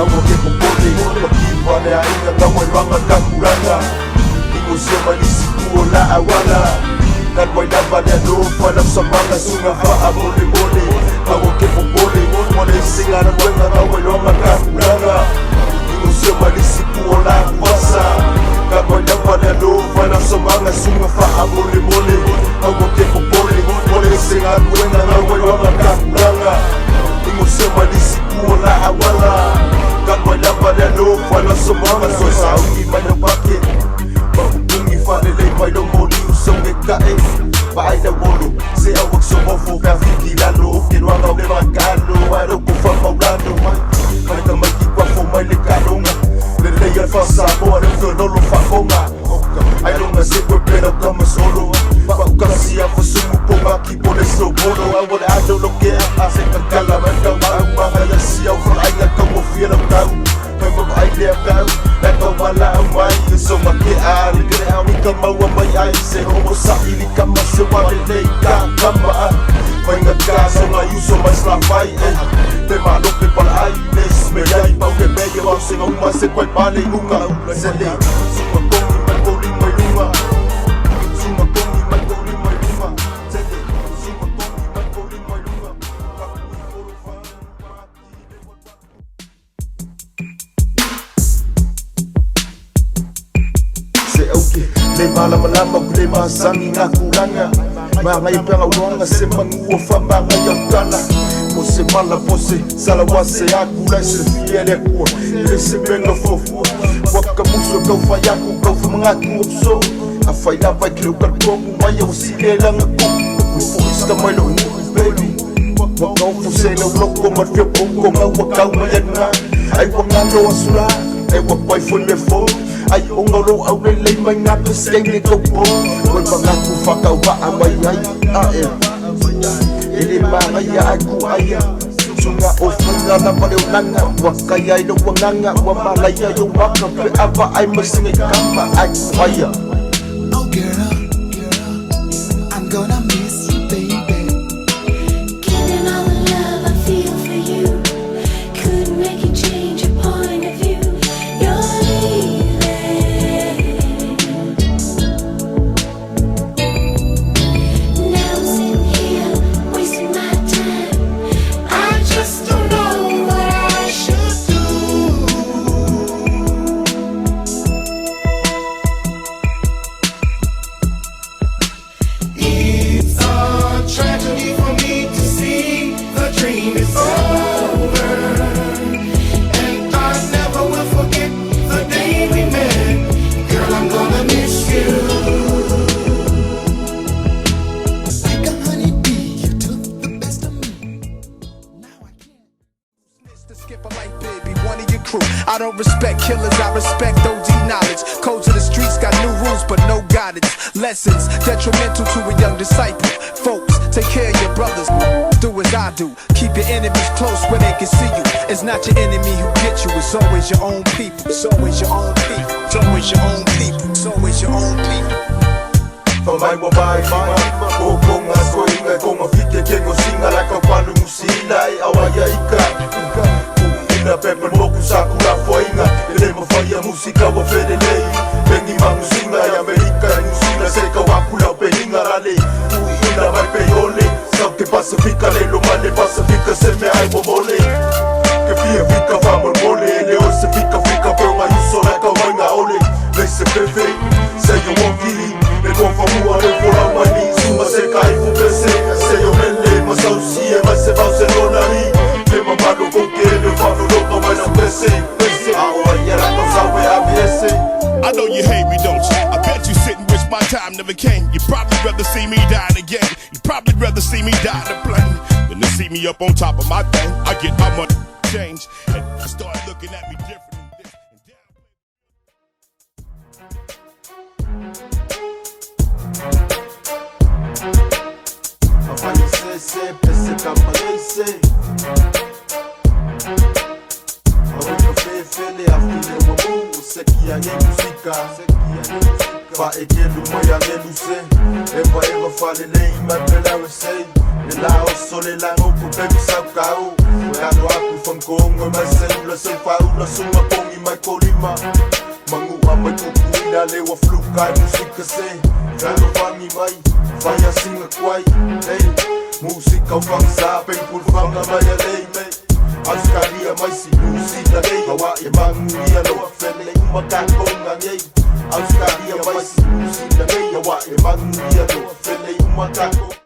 Hawa ke popole Makipane ainga ngawai ranga kakuranga Ingo sema nisikuo la awala Kalwai napa na lupa na samanga sunga faa mole mole Hawa ke popole Mole singa na wenga ngawai ranga kakuranga Ingo sema nisikuo la kuasa Kalwai napa na lupa na samanga sunga faa mole mole Hawa ke popole Mole singa na wenga ngawai ranga kakuranga Ingo sema nisikuo la awala Kalwai napa na lupa na samanga sunga Saudi maya pake Mahubungi whanelei mai no moli usonge kae Paai na wolo Se awak so mofo ka fiki lalo Kinwanga o le makalo Aero ko whamaulano Mai ka mai ki kwafo mai le kalonga Lelei alfasa mo are whanolo whakonga Ailonga se kwe pera kama solo Paukasi a whasumu po maki po le snowboardo Awale ado loke a se kakala Manda mau mahaya si au whalainga kamo whiana kau Mai mama ai lea kau Naka wala au mai So make a Ligere au ni kamaua mai ai Se homo sa ili kama se wale nei ka kama a Mai ngaka so nga yuso mai slafai Te malope pala ai Nes me ai pau ke mege wau se ngauma se kwai pale unga Se le Suma kongi mai koli mai lunga Suma kongi mai koli mai lunga Se le Suma kongi mai koli mai lunga Kakui koro whana Se auke, le malama kule masangi ngā kuranga Mga ipanga uronga se mangua whamanga yaukana Po se mala po se salawase aku lai se fiele kua Le se benga fofua Waka muso kau whayaku kau whamangaku opso A whaina vai kreu karkongu mai au sile langa kuku Kupo iska mai lo nuku baby Waka ufu se lau loko marfia poko Ngau wakau mai ana Ai wangalo asura Ai wakwai fone fo Ai ongoro au lelei mai ngā pesei ne kaupo Koi pangaku whakau waa mai ai ae Ele māngai a aku aia Sunga o whanga na pare o nanga Wakai ai lo wanganga Wa malai ai o waka Pe awa ai masingai kama ai whaia Oh girl, I'm gonna miss you baby Given all the love I feel for you Couldn't make you change your point of view You're leaving Now I'm sitting here wasting my time I just don't know what I should do It's a tragedy for me to see the dream is over And I never will forget the day we met Girl, I'm gonna miss you Like a honeybee, you took the best of me Now I can't To skip a light, baby, one of your crew. I don't respect killers, I respect OG knowledge. Codes of the streets got new rules, but no guidance. Lessons detrimental to a young disciple. Folks, take care of your brothers. Do as I do. Keep your enemies close where they can see you. It's not your enemy who gets you. It's always your own people. It's always your own people. It's always your own people. It's always your own people. Whamai wa mai ma O konga ko inga konga fike kengo singa Laka wanu musila ai awaia ika Ina pepe moku sakura foinga Ele mawhaia musika wa whenelei Pengi mangu singa i Amerika i musina Seka wakula o pehinga rale Ina mai pehole Sau ke Pasifika lelo male Pasifika se me ai momole Ke pia fika whamol mole Ele o se fika Peonga yuso laka wainga ole Leise pepe Se yo wongiri Me konfa mua le fola mani Suma se kai fu pese Se yo mele ma sausie Ma se vau se lonari Me mamado konke Le whanu loka mai na pese Aoa iera kau sawe ABS I know you hate me, don't you? I bet you sit and wish my time never came. You'd probably rather see me die again. You'd probably rather see me die in a plane than to see me up on top of my thing. I get my money change and start looking at me different. Aparecesse, pense que aparece Awika fefele afile wamu Seki ya musika Fa ekelu moya ngeluse Eva fale lei mapela wesei lao sole lang o putem sa kau Kano aku fangkong o masay la sa pau la sumapong imay kolima Mangua may kukuwi na lewa flukay musik kasi Kano fangi may faya singa kway Hey, musik kau fang sapeng pun fang amaya lay may Ang kaliya may sinusi na lay Kawa manguya no afele umakakong ngangay Ang kaliya may sinusi na lay Kawa manguya no afele umakakong